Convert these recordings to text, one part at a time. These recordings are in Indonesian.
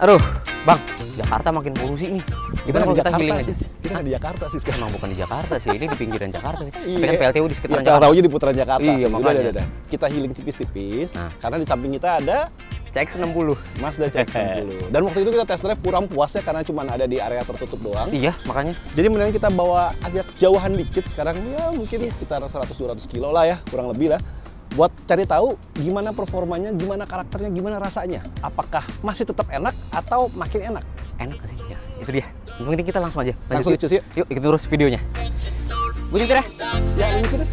Aduh, Bang, Jakarta makin polusi nih. Kita Gimana kalau di kita Jakarta healing sih. aja? Kita nggak di Jakarta sih sekarang. Emang bukan di Jakarta sih, ini di pinggiran Jakarta sih. Tapi Iya. kan PLTU di sekitar Yang Jakarta. tahunya di putaran Jakarta Iya, sih. makanya. Udah. Kita healing tipis-tipis. Nah. Karena di samping kita ada CX-60. Mazda CX-60. Dan waktu itu kita test drive kurang puas ya karena cuma ada di area tertutup doang. Iya, makanya. Jadi mendingan kita bawa agak jauhan dikit sekarang ya mungkin sekitar 100-200 kilo lah ya, kurang lebih lah. Buat cari tahu gimana performanya, gimana karakternya, gimana rasanya. Apakah masih tetap enak atau makin enak? Enak gak sih? Ya, itu dia. Mungkin kita langsung aja. Langsung cus yuk. Yuk, ikut terus videonya. Gue nyetir ya. Ya ini kita.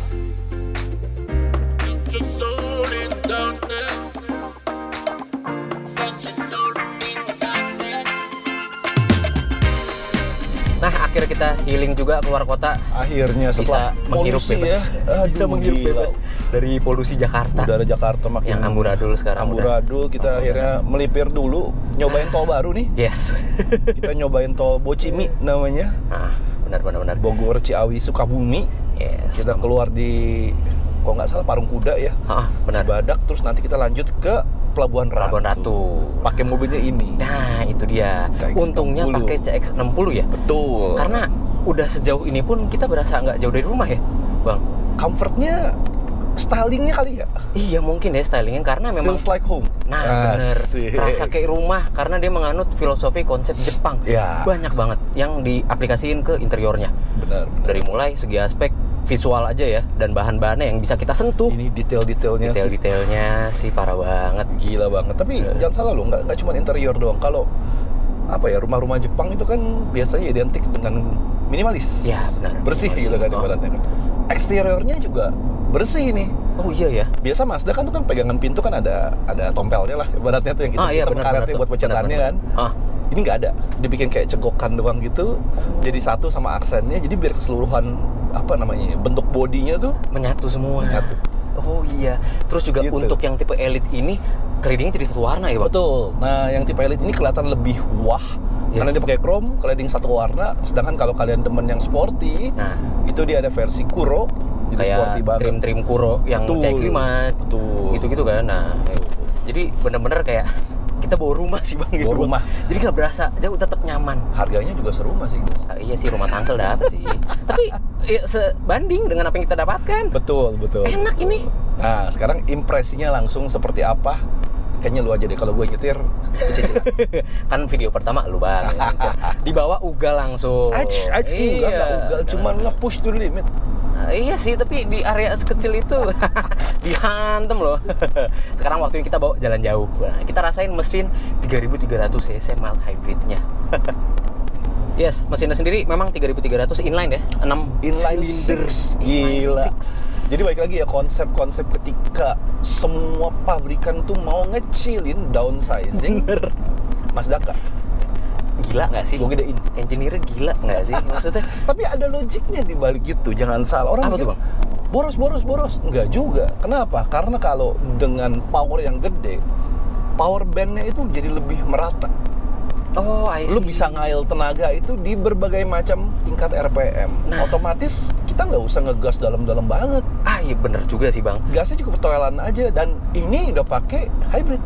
Nah, akhirnya kita healing juga keluar kota. Akhirnya Bisa menghirup polusi bebas. Bisa menghirup bebas dari polusi Jakarta. Udara Jakarta makin Yang amburadul sekarang. amburadul. Kita akhirnya melipir dulu, nyobain tol baru nih. Yes. Kita nyobain tol Bocimi namanya. Nah, benar. Bogor, Ciawi, Sukabumi. Yes. Kita keluar di, kalau nggak salah Parung Kuda ya. Benar. Cibadak, terus nanti kita lanjut ke Pelabuhan Ratu. Pakai mobilnya ini. Nah, itu dia. CX-60. Untungnya pakai CX-60 ya. Betul. Karena udah sejauh ini pun kita berasa nggak jauh dari rumah ya, Bang. Comfortnya, stylingnya kali ya. Iya, mungkin ya stylingnya karena memang Feels like home. Nah, bener. Asik. Terasa kayak rumah karena dia menganut filosofi konsep Jepang. Ya. Banyak banget yang diaplikasiin ke interiornya. Benar. Dari mulai segi aspek visual aja ya, dan bahan-bahannya yang bisa kita sentuh. Ini detail-detailnya sih Detail-detailnya sih parah banget. gila banget. Tapi jangan salah loh, nggak cuma interior doang. Kalau apa ya, rumah-rumah Jepang itu kan biasanya identik dengan minimalis. Ya, benar. Bersih Minimalis. gitu kan ibaratnya kan. Eksteriornya juga bersih nih. Oh iya ya. Biasa Mazda kan tuh kan pegangan pintu kan ada tompelnya lah ibaratnya tuh yang hitam karetnya buat pencetannya kan. Ini nggak ada, dibikin kayak cegokan doang gitu, jadi satu sama aksennya, jadi biar keseluruhan apa namanya bentuk bodinya tuh Menyatu semua. menyatu. Oh iya. Terus juga Gitu. untuk yang tipe Elite ini claddingnya jadi satu warna ya, Bang? Betul. Nah, yang tipe Elite ini kelihatan lebih wah karena dia pakai chrome, cladding satu warna. Sedangkan kalau kalian demen yang sporty, Nah, itu dia ada versi Kuro, jadi sporty kayak banget. trim-trim Kuro yang Betul. CX-5 Betul. gitu-gitu kan. Nah, jadi bener-bener kayak kita bawa rumah sih, Bang, gitu. Bawa rumah. Jadi nggak berasa jauh, tetap nyaman. Harganya juga serumah sih gitu. Iya sih, rumah Tangsel dapet sih. Tapi ya, sebanding dengan apa yang kita dapatkan. Betul. Enak ini. Nah, sekarang impresinya langsung seperti apa? Kayaknya lu aja deh, kalau gue nyetir. Kan video pertama lu, Bang. Di bawah ugal langsung. Enggak, cuman nge-push to the limit. Iya sih, tapi di area sekecil itu dihantem loh. Sekarang waktunya kita bawa jalan jauh. Nah, kita rasain mesin 3300 cc mild hybridnya. Yes, mesinnya sendiri memang 3300 inline ya, 6 Inline silinder. six. Gila. Six. Jadi balik lagi ya, konsep-konsep ketika semua pabrikan tuh mau ngecilin downsizing. Mazda K. Gila nggak sih? Gue gedein. Engineer-nya gila nggak sih? Maksudnya Tapi ada logiknya di balik itu, jangan salah. Orang apa tuh, mikir, Bang? boros. Enggak juga. Kenapa? Karena kalau dengan power yang gede, power bandnya itu jadi lebih merata. Oh, I see. Lu bisa ngail tenaga itu di berbagai macam tingkat RPM. Nah. Otomatis kita nggak usah ngegas dalam-dalam banget. Iya bener juga sih, Bang. Gasnya cukup toilan aja, dan ini udah pakai hybrid.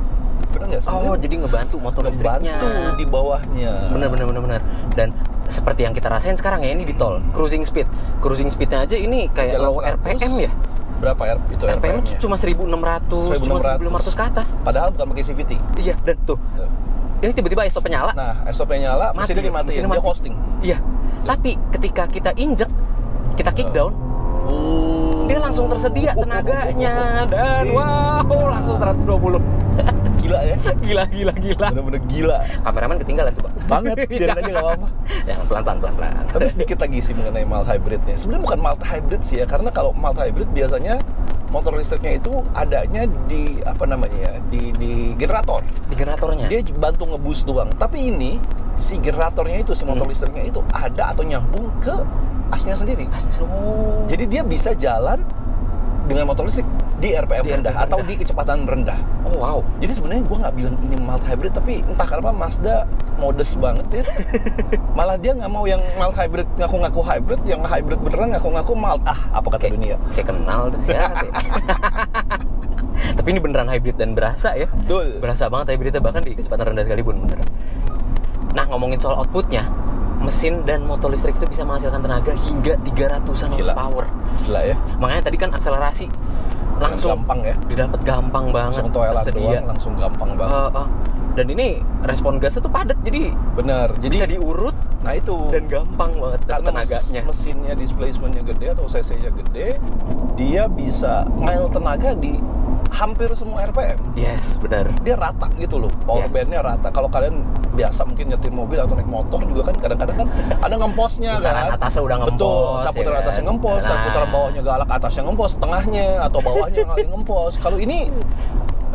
Bener nggak sih? Oh, jadi ngebantu motor listriknya. Ngebantu di bawahnya. Bener. Dan seperti yang kita rasain sekarang ya, ini di tol, cruising speednya aja ini kayak Jalan low 100. RPM ya. Berapa itu RPM RPM-nya? cuma 1600, cuma 1500 ke atas. Padahal bukan pakai CVT. Iya, dan tuh. Ini tiba-tiba stopnya nyala. Nah, SOP-nya nyala, mesinnya dimatiin, dia hosting. Iya. Tapi ketika kita injek, kita kick down, dia langsung tersedia tenaganya dan wow, langsung 120. Gila ya? Gila. Bener-bener gila. Kameramen ketinggalan tuh, Bang. Banget, biarin aja nggak apa-apa. Jangan pelan-pelan. Tapi sedikit lagi sih mengenai mild hybridnya. Sebenarnya bukan mild hybrid sih ya, karena kalau mild hybrid biasanya motor listriknya itu adanya di apa namanya ya, di generator. Di generatornya. Dia bantu nge-boost doang. Tapi ini si generatornya itu, si motor listriknya itu ada atau nyambung ke asnya sendiri. Jadi dia bisa jalan dengan motor listrik di RPM rendah atau di kecepatan rendah. Oh wow. Jadi sebenarnya gue nggak bilang ini mild hybrid, tapi entah kenapa Mazda modest banget ya. Malah dia nggak mau yang mild hybrid ngaku-ngaku hybrid, yang hybrid beneran ngaku-ngaku mild. Apa kata dunia? Kayak kenal tuh siapa? Tapi ini beneran hybrid dan berasa ya. Betul. Berasa banget hybridnya bahkan di kecepatan rendah sekalipun beneran. Nah, ngomongin soal outputnya, mesin dan motor listrik itu bisa menghasilkan tenaga hingga 300-an horsepower. Gila ya. Makanya tadi kan akselerasi langsung gampang ya. Didapat gampang banget. Langsung toilet doang, langsung gampang banget. Dan ini respon gasnya tuh padat, jadi bener. Jadi bisa diurut. Nah itu. Dan gampang banget karena tenaganya. Mesinnya displacementnya gede atau cc-nya gede, dia bisa ngail tenaga di hampir semua RPM. Yes, benar. Dia rata gitu loh, power bandnya rata. Kalau kalian biasa mungkin nyetir mobil atau naik motor juga kan kadang-kadang kan ada ngemposnya kan. Atasnya udah ngempos. Betul, tak putaran atasnya ngempos, tak putaran bawahnya galak atasnya ngempos, tengahnya atau bawahnya ngalih ngempos. Kalau ini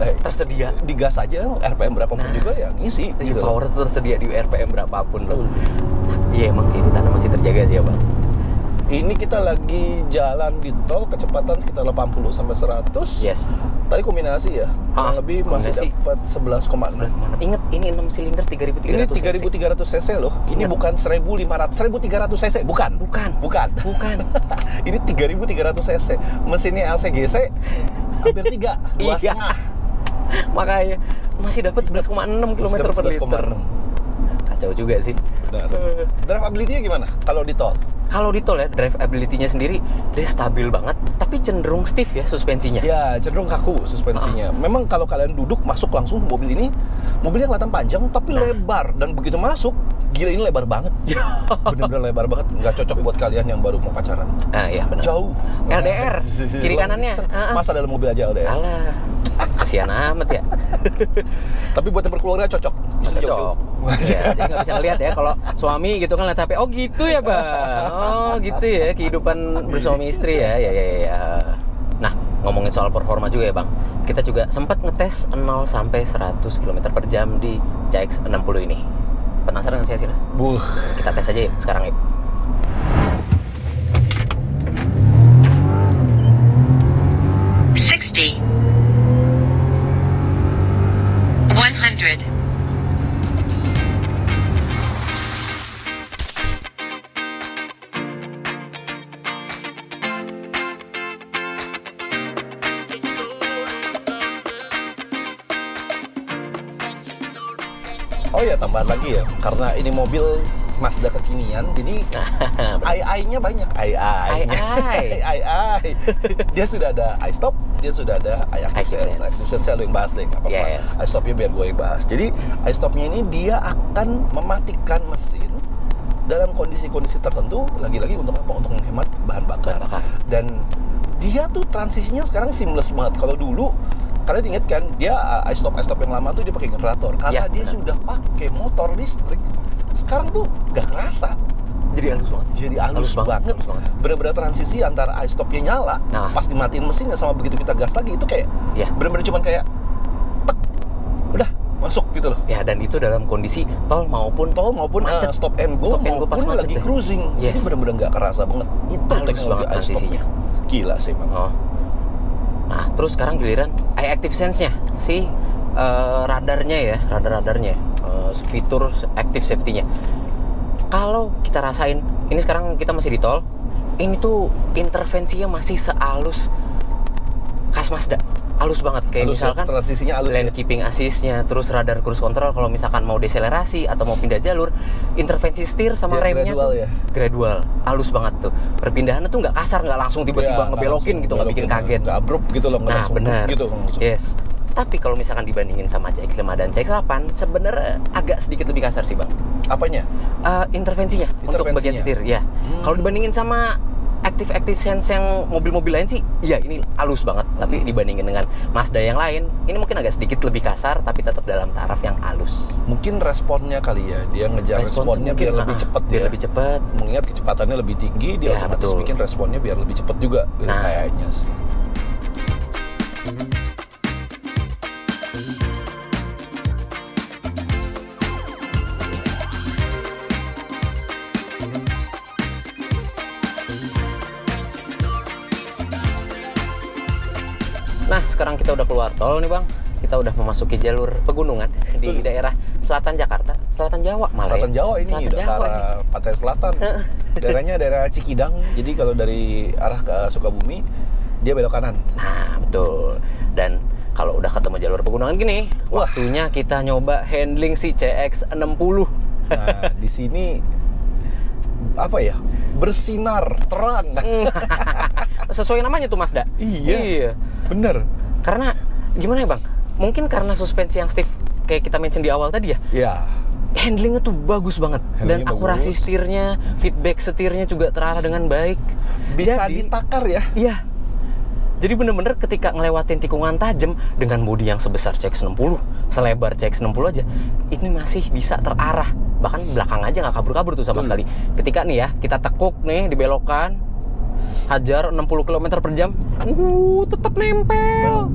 tersedia di gas aja RPM berapapun juga ya ngisi gitu. Power itu tersedia di RPM berapapun loh. Iya emang iritannya masih terjaga sih ya Bang. Ini kita lagi jalan di tol kecepatan sekitar 80 sampai 100. Yes. Tadi kombinasi ya. Kurang lebih masih dapat 11,6. Ingat ini 6 silinder 3300 Ini 3300 cc loh. Ini bukan 1500, 1300 cc, bukan. Ini 3300 cc. Mesinnya LCGC hampir 3, 2,5. Makanya masih dapat 11,6 km per liter. Kacau juga sih. Drivability-nya gimana kalau di tol? Kalau di tol ya, drivability-nya sendiri dia stabil banget, tapi cenderung stiff ya suspensinya. Ya, cenderung kaku suspensinya. Memang kalau kalian duduk masuk langsung mobil ini, mobilnya kelihatan panjang tapi lebar, dan begitu masuk, gila ini lebar banget. Bener-bener lebar banget, nggak cocok buat kalian yang baru mau pacaran. Iya benar. Jauh. LDR, kiri kanannya. Masa dalam mobil aja LDR. Alah, kasihan amat ya. Tapi buat yang berkeluarga cocok. Cocok. Ya, jadi nggak bisa ngeliat ya kalau suami gitu kan lihat HP. Oh gitu ya Bang. Oh gitu ya kehidupan bersuami istri ya. Ya. Nah ngomongin soal performa juga ya Bang. Kita juga sempat ngetes 0 sampai 100 km per jam di CX-60 ini. Penasaran nggak sih hasilnya? Kita tes aja yuk sekarang yuk. Oh ya, tambahan lagi ya, karena ini mobil Mazda kekinian, jadi AI-nya banyak. AI. Dia sudah ada iStop, dia sudah ada iActive Sense. Saya yang bahas deh, nggak apa-apa. iStopnya biar gue yang bahas. Jadi iStopnya ini dia akan mematikan mesin dalam kondisi-kondisi tertentu, lagi-lagi untuk apa? Untuk menghemat bahan bakar. Dan dia tuh transisinya sekarang seamless banget. Kalau dulu kalian ingat kan, dia iStop yang lama tuh dia pakai generator karena dia sudah pakai motor listrik. Sekarang tuh gak kerasa, jadi halus banget. Bener-bener transisi antara iStopnya nyala, pas dimatiin mesinnya sama begitu kita gas lagi itu kayak bener-bener cuman kayak tek, udah masuk gitu loh. Ya, dan itu dalam kondisi tol maupun macet. Stop and go maupun lagi cruising. Jadi bener-bener gak kerasa banget. Itu teknologi iStopnya. Gila sih memang. Nah, terus sekarang giliran iActive Sense-nya, si radarnya ya, radarnya, fitur active safety-nya. Kalau kita rasain, ini sekarang kita masih di tol, ini tuh intervensinya masih sehalus khas Mazda. Halus banget, kayak misalkan transisinya halus, lane keeping assist-nya, terus radar cruise control kalau misalkan mau deselerasi atau mau pindah jalur, intervensi setir sama remnya tuh gradual, halus banget tuh. Perpindahannya tuh nggak kasar, nggak langsung tiba-tiba ngebelokin gitu, nggak bikin kaget. Nggak abrupt gitu loh. Nah benar, gitu, yes. Tapi kalau misalkan dibandingin sama CX-5 dan CX-8, sebenarnya agak sedikit lebih kasar sih Bang. Apanya? Intervensinya untuk bagian setir, ya. Kalau dibandingin sama Active Sense yang mobil-mobil lain sih, ya ini halus banget. Tapi dibandingin dengan Mazda yang lain, ini mungkin agak sedikit lebih kasar, tapi tetap dalam taraf yang halus. Mungkin responnya kali ya, dia ngejar responnya biar lebih cepat ya. Lebih cepat. Mengingat kecepatannya lebih tinggi, dia otomatis bikin responnya biar lebih cepat juga. Kayaknya sih. Nah, sekarang kita udah keluar tol nih Bang. Kita udah memasuki jalur pegunungan di daerah selatan Jakarta, selatan Jawa malah. Selatan Jawa ini, udah ke arah Pantai Selatan. Daerahnya daerah Cikidang. Jadi kalau dari arah ke Sukabumi, dia belok kanan. Nah, betul. Dan kalau udah ketemu jalur pegunungan gini, waktunya kita nyoba handling si CX-60. Nah, di sini apa ya? Bersinar, terang. Sesuai namanya tuh Mazda. Iya. Bener. Karena gimana ya Bang? Mungkin karena suspensi yang stiff kayak kita mention di awal tadi ya. Iya. Handlingnya tuh bagus banget. Dan akurasi setirnya, feedback setirnya juga terarah dengan baik. Bisa ditakar ya? Iya. Jadi bener-bener ketika ngelewatin tikungan tajam dengan bodi yang sebesar CX-60, selebar CX-60 aja, ini masih bisa terarah. Bahkan belakang aja nggak kabur-kabur tuh sama sekali. Ketika nih ya, kita tekuk nih di belokan, hajar 60 km per jam, tetap nempel.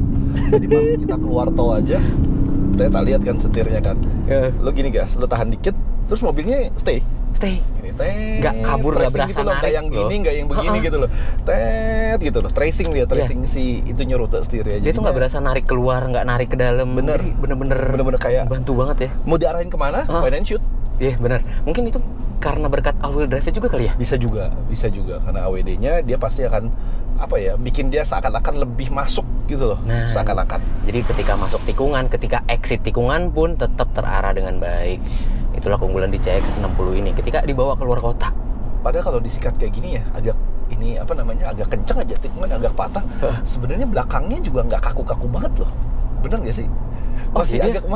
Jadi pas kita keluar tol aja, kita lihat kan setirnya kan. Lo gini guys, lo tahan dikit, terus mobilnya stay. Nggak kabur, nggak berasa gitu loh, nggak yang gini, nggak yang begini gitu loh. Gitu loh, tracing si itunya rute setirnya. Dia tuh nggak berasa narik keluar, nggak narik ke dalam. Bener-bener kayak bantu banget ya. Mau diarahin kemana? Point and shoot. Iya benar. Mungkin itu karena berkat all-wheel drive juga kali ya? Bisa juga. Karena AWD-nya dia pasti akan bikin dia seakan-akan lebih masuk gitu loh. Nah, seakan-akan. Jadi ketika masuk tikungan, ketika exit tikungan pun tetap terarah dengan baik. Itulah keunggulan di CX-60 ini ketika dibawa keluar kota. Padahal kalau disikat kayak gini ya, agak agak kenceng aja, tikungan agak patah. Sebenarnya belakangnya juga nggak kaku-kaku banget loh. Bener nggak sih? Masih agak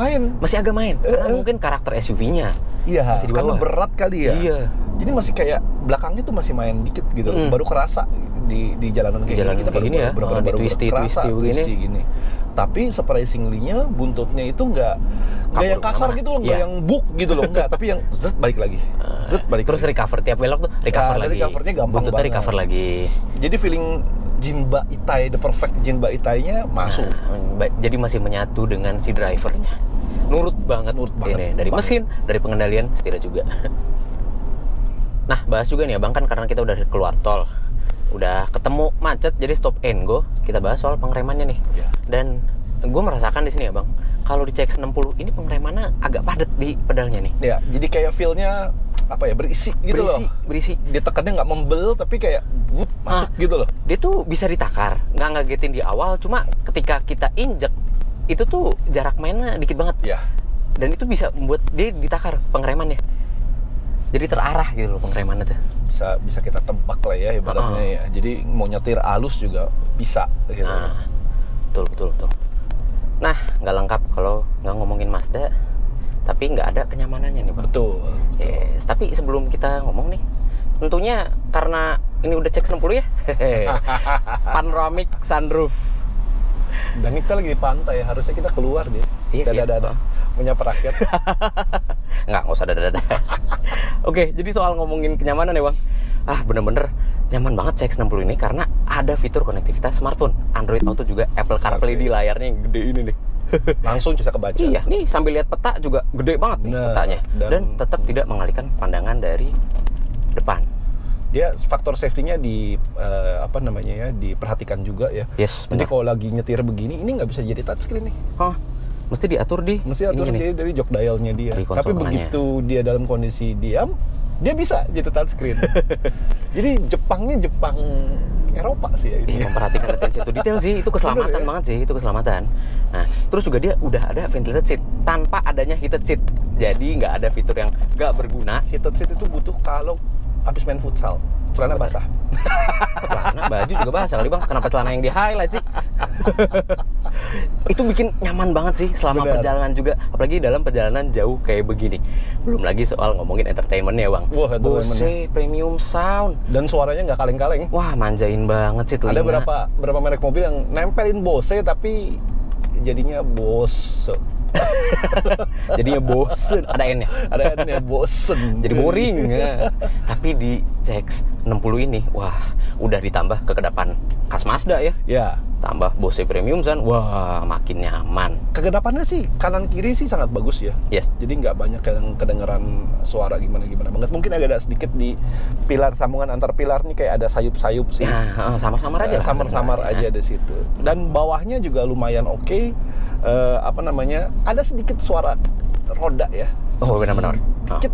main. Karena mungkin karakter SUV-nya. Iya, karena berat kali ya. Iya. Jadi masih kayak belakangnya tuh masih main dikit gitu loh. Baru kerasa di jalanan kayak gini. Kita baru twisty gini. Tapi surprisingly-nya buntutnya itu nggak yang kasar gitu loh, nggak yang buk gitu loh, nggak. Tapi yang balik lagi. Terus recover tiap belok tuh lagi. Recovernya gampang buntutnya banget. recover lagi. Jadi feeling Jinba Itai, the perfect Jinba Itai-nya masuk. Jadi masih menyatu dengan si drivernya. Nurut banget. Ini dari mesin, dari pengendalian setirnya juga. Nah, bahas juga nih Abang, kan karena kita udah keluar tol, udah ketemu macet, jadi stop and go. Kita bahas soal pengeremannya nih. Dan gue merasakan di sini ya Bang, kalau di CX-60 ini pengeremannya agak padat di pedalnya nih. Ya, jadi kayak feel-nya berisi gitu loh. Berisi. Dia tekannya nggak membel, tapi kayak masuk gitu loh. Dia tuh bisa ditakar, nggak ngagetin di awal, cuma ketika kita injek, itu tuh jarak mainnya dikit banget. Ya. Dan itu bisa membuat dia ditakar pengeremannya. Jadi terarah gitu loh pengeremannya tuh. Bisa kita tebak lah ya ibaratnya ya. Jadi mau nyetir halus juga bisa gitu. Nah, betul. Nah, nggak lengkap kalau nggak ngomongin Mazda, tapi nggak ada kenyamanannya nih Bang. Betul. Yes, tapi sebelum kita ngomong nih, tentunya karena ini udah CX-60 ya, panoramic sunroof. Dan kita lagi di pantai, harusnya kita keluar deh. Iya, dada menyapa rakyat. Nggak usah dada. Oke, jadi soal ngomongin kenyamanan ya Bang, bener-bener nyaman banget CX-60 ini karena ada fitur konektivitas smartphone, Android Auto juga, Apple CarPlay di layarnya yang gede ini nih. Langsung bisa kebaca. Iya, nih sambil lihat peta juga gede banget nih petanya. Dan tetap tidak mengalihkan pandangan dari depan. Dia faktor safety-nya diperhatikan juga ya. Yes, jadi kalau lagi nyetir begini, ini nggak bisa jadi touchscreen nih. Mesti diatur dari jok dialnya dia. Tapi begitu dia dalam kondisi diam, dia bisa jadi touchscreen. Jadi Jepang Eropa sih ya ini. Memperhatikan attention to detail sih, itu keselamatan banget sih, itu keselamatan. Nah, terus juga dia udah ada ventilated seat tanpa adanya heated seat. Jadi nggak ada fitur yang nggak berguna. Heated seat itu butuh kalau habis main futsal, celana basah. Celana, baju juga basah kali Bang. Kenapa celana yang di highlight sih? Itu bikin nyaman banget sih selama perjalanan juga, apalagi dalam perjalanan jauh kayak begini. Belum lagi soal ngomongin entertainment-nya Bang. Bose premium sound dan suaranya nggak kaleng-kaleng. Wah, manjain banget sih telinga. Ada berapa merek mobil yang nempelin Bose tapi jadinya Bose. Jadinya bosen, ada N-nya bosen, jadi boring ya. Tapi di CX-60 ini, wah, udah ditambah kekedapan khas Mazda ya. Tambah Bose Premium Sound, wah, makin nyaman. Kekedapannya sih kanan kiri sih sangat bagus ya. Yes. Jadi nggak banyak yang kedengeran suara gimana banget. Mungkin agak ada sedikit di pilar, sambungan antar pilar nih kayak ada sayup-sayup sih. Ya, samar-samar aja. Samar-samar aja di situ. Dan bawahnya juga lumayan oke. Ada sedikit suara roda ya. Oh, benar-benar. Sedikit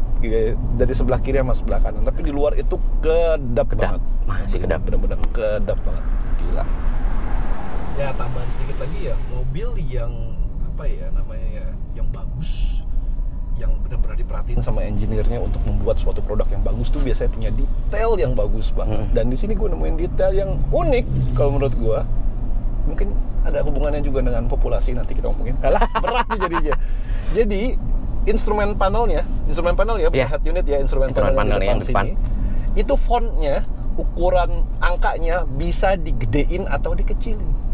dari sebelah kiri sama sebelah kanan. Tapi di luar itu kedap banget. Masih kedap. Benar-benar kedap banget. Gila. Ya tambahan sedikit lagi ya, mobil yang apa ya namanya ya, yang bagus, yang benar-benar diperhatiin sama engineer-nya untuk membuat suatu produk yang bagus tuh biasanya punya detail yang bagus banget. Dan di sini gue nemuin detail yang unik kalau menurut gue. Mungkin ada hubungannya juga dengan populasi, nanti kita ngomongin. Alah, berat nih jadinya. Jadi instrumen panel ya, bukan head unit ya, instrumen panel yang depan sini. Itu fontnya, ukuran angkanya bisa digedein atau dikecilin.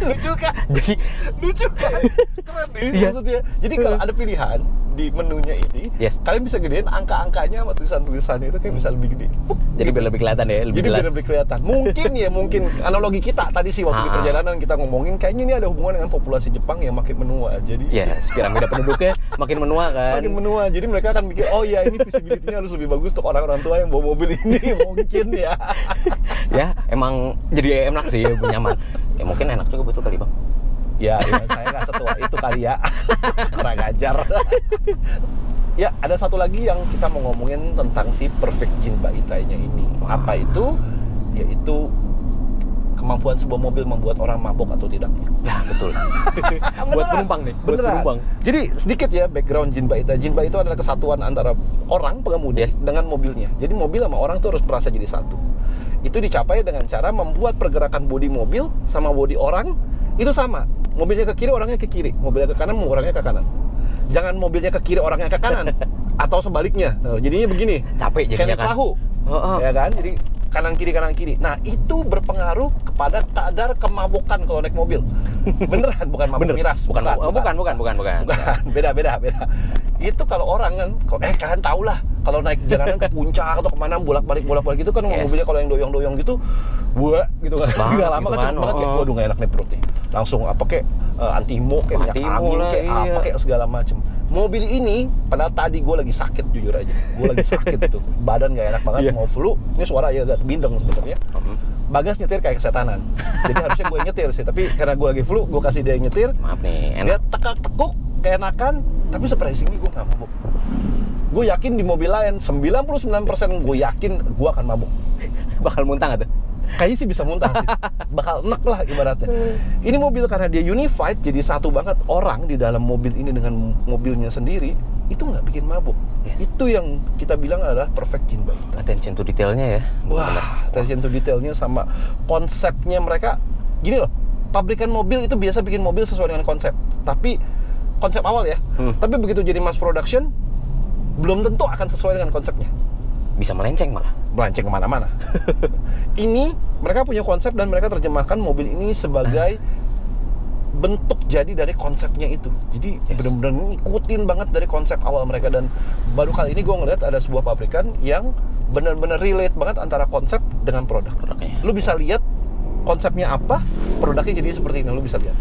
Lucu kan? Jadi lucu kan? Keren nih maksudnya. Jadi kalau ada pilihan di menunya ini, kalian bisa gedein angka-angkanya sama tulisan-tulisannya itu kayak bisa lebih gede. Jadi biar lebih kelihatan ya, lebih jelas. Jadi biar lebih kelihatan. Mungkin analogi kita tadi sih waktu di perjalanan kita ngomongin kayaknya ini ada hubungan dengan populasi Jepang yang makin menua. Jadi piramida penduduknya makin menua kan. Makin menua. Jadi mereka akan mikir, oh ya ini visibility-nya harus lebih bagus untuk orang-orang tua yang bawa mobil ini mungkin ya. Ya, emang jadi enak sih, nyaman. Ya mungkin enak juga betul kali Bang. Ya saya nggak setua itu kali ya. Kurang ajar. Ya, ada satu lagi yang kita mau ngomongin tentang si Perfect Jinba Itai-nya ini. Apa itu? Yaitu kemampuan sebuah mobil membuat orang mabok atau tidaknya. Ya, betul. Buat penumpang nih, buat penumpang. Jadi sedikit ya background Jinba Itai. Jinba itu adalah kesatuan antara orang pengemudi dengan mobilnya. Jadi mobil sama orang tuh harus merasa jadi satu. Itu dicapai dengan cara membuat pergerakan bodi mobil sama bodi orang itu sama. Mobilnya ke kiri, orangnya ke kiri. Mobilnya ke kanan, orangnya ke kanan. Jangan mobilnya ke kiri, orangnya ke kanan. Atau sebaliknya. Nah, jadinya begini. Capek jadinya kan. Tahu. Ya kan? Jadi kanan kiri. Nah, itu berpengaruh kepada kadar kemabukan kalau naik mobil. Beneran, bukan mabuk miras. Bukan. Beda. Itu kalau orang kan, kalian tahu lah. Kalau naik jalanan ke puncak atau kemana bolak-balik gitu kan mobilnya kalau yang doyong-doyong gitu, buah gitu kan. Nggak lama kan cepet banget kayak, waduh nggak enak nih perut nih. Langsung apa kayak antimo kayak minyak angin kayak apa kayak segala macem. Mobil ini, padahal tadi gue lagi sakit jujur aja. Gue lagi sakit itu, badan nggak enak banget, mau flu. Ini suara ya agak bindeng sebenarnya. Bagas nyetir kayak kesetanan. Jadi harusnya gue nyetir sih, tapi karena gue lagi flu, gue kasih dia yang nyetir. Maaf nih, Dia enak. tekuk, keenakan, tapi surprisingly gue nggak mabuk. Gue yakin di mobil lain, 99% gue yakin gue akan mabuk. Bakal muntah nggak tuh? Kayaknya sih bisa muntah sih. Bakal enek lah ibaratnya. Ini mobil karena dia unified, jadi satu banget. Orang di dalam mobil ini dengan mobilnya sendiri, itu nggak bikin mabuk. Itu yang kita bilang adalah perfect Jinba Itai. Attention to detailnya ya. Wah, attention to detailnya sama konsepnya mereka. Gini loh, pabrikan mobil itu biasa bikin mobil sesuai dengan konsep. Tapi konsep awal ya. Tapi begitu jadi mass production, belum tentu akan sesuai dengan konsepnya. Bisa melenceng malah. Melenceng kemana-mana. Ini mereka punya konsep dan mereka terjemahkan mobil ini sebagai bentuk jadi dari konsepnya itu. Jadi benar-benar ngikutin banget dari konsep awal mereka. Dan baru kali ini gue ngeliat ada sebuah pabrikan yang benar-benar relate banget antara konsep dengan produknya. Lu bisa lihat konsepnya apa, produknya jadi seperti ini. Lu bisa lihat.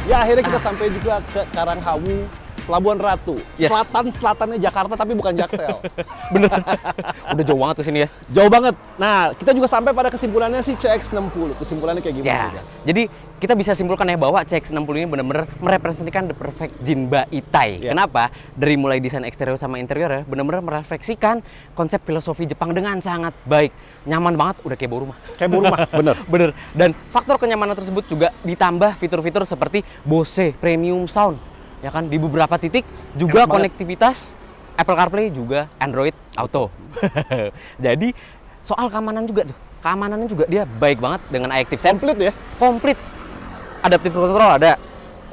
Ya akhirnya kita sampai juga ke Karanghawu, Pelabuhan Ratu. Selatan-selatannya Jakarta tapi bukan Jaksel. Bener. Udah jauh banget ke sini ya. Jauh banget. Nah, kita juga sampai pada kesimpulannya si CX-60. Kesimpulannya kayak gimana? Jadi kita bisa simpulkan ya bahwa CX-60 ini benar-benar merepresentasikan the perfect Jinba Itai. Kenapa? Dari mulai desain eksterior sama interior ya, benar-benar merefleksikan konsep filosofi Jepang dengan sangat baik. Nyaman banget, udah kayak bawa rumah. Kayak bawa rumah, bener. Dan faktor kenyamanan tersebut juga ditambah fitur-fitur seperti Bose Premium Sound. Ya kan, di beberapa titik juga konektivitas Apple CarPlay juga Android Auto. Jadi soal keamanan juga tuh. Keamanannya juga dia baik banget dengan iActive Sense. Komplit ya? Komplit. Adaptive Cruise Control ada,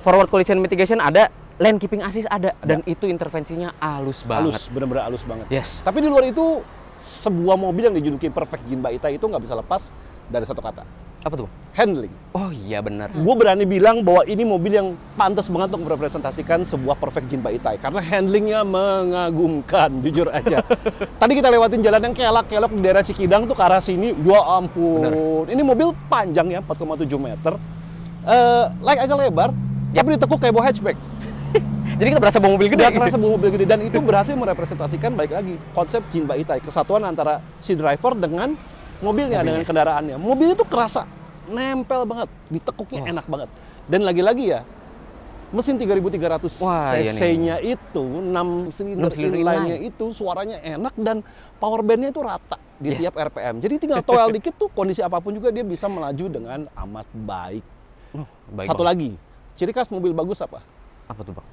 Forward Collision Mitigation ada, Lane Keeping Assist ada, dan itu intervensinya halus banget. Halus, bener-bener halus banget. Yes. Tapi di luar itu, sebuah mobil yang dijuluki perfect Jinba Itai itu nggak bisa lepas dari satu kata. Apa tuh? Handling. Oh iya benar. Gue berani bilang bahwa ini mobil yang pantas banget untuk merepresentasikan sebuah perfect Jinba Itai karena handlingnya mengagumkan, jujur aja. Tadi kita lewatin jalan yang kelak-kelok di daerah Cikidang tuh ke arah sini, ya ampun. Bener. Ini mobil panjang ya, 4,7 meter. Agak lebar, tapi ditekuk kayak bawa hatchback. Jadi kita berasa bawa mobil gede. Berasa bawa mobil gede, dan itu berhasil merepresentasikan baik lagi konsep Jinba Itai, kesatuan antara si driver dengan mobilnya dengan kendaraannya. Mobil itu kerasa nempel banget, ditekuknya enak banget. Dan lagi-lagi ya, mesin 3.300 cc-nya itu 6 silinder inline-nya itu suaranya enak dan power band-nya itu rata di tiap RPM. Jadi tinggal toel dikit tuh kondisi apapun juga dia bisa melaju dengan amat baik. Satu lagi, ciri khas mobil bagus apa? Apa tuh, Bang?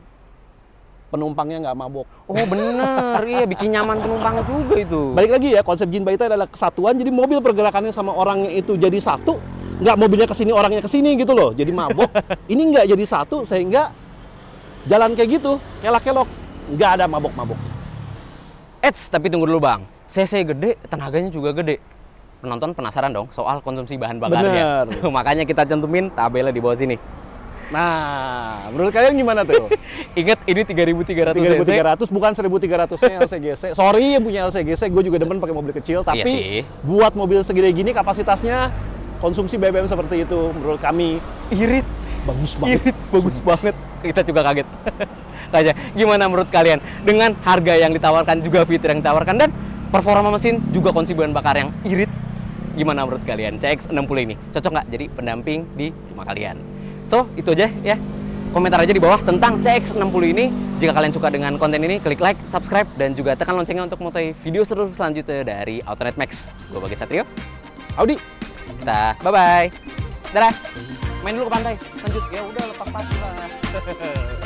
Penumpangnya nggak mabok. Oh bener, iya bikin nyaman penumpang juga itu. Balik lagi ya, konsep Jinbei itu adalah kesatuan, jadi mobil pergerakannya sama orangnya itu jadi satu, nggak mobilnya kesini orangnya kesini gitu loh, jadi mabok. Ini nggak jadi satu sehingga jalan kayak gitu, kelak-kelok, nggak ada mabok-mabok. Tapi tunggu dulu Bang, CC gede, tenaganya juga gede. Penonton penasaran dong soal konsumsi bahan bakarnya. Bener. Makanya kita cantumin tabelnya di bawah sini. Nah, menurut kalian gimana tuh? Ingat ini 3.300 cc. 3.300 bukan 1.300-nya LCGC. Sorry yang punya LCGC, gue juga demen pakai mobil kecil. Tapi buat mobil segede gini kapasitasnya, konsumsi BBM seperti itu menurut kami irit. Bagus banget. Irit, bagus banget. Kita juga kaget. Kayak gimana menurut kalian? Dengan harga yang ditawarkan juga fitur yang ditawarkan dan performa mesin juga konsumsi bahan bakar yang irit. Gimana menurut kalian? CX-60 ini cocok nggak jadi pendamping di rumah kalian? So, itu aja ya. Komentar aja di bawah tentang CX-60 ini. Jika kalian suka dengan konten ini, klik like, subscribe, dan juga tekan loncengnya untuk mengetahui video seru selanjutnya dari Autonet Max. Gue Bagas Satrio. Audi. Kita bye-bye. Dadah. Main dulu ke pantai. Lanjut. Ya udah, lepas pasti lah.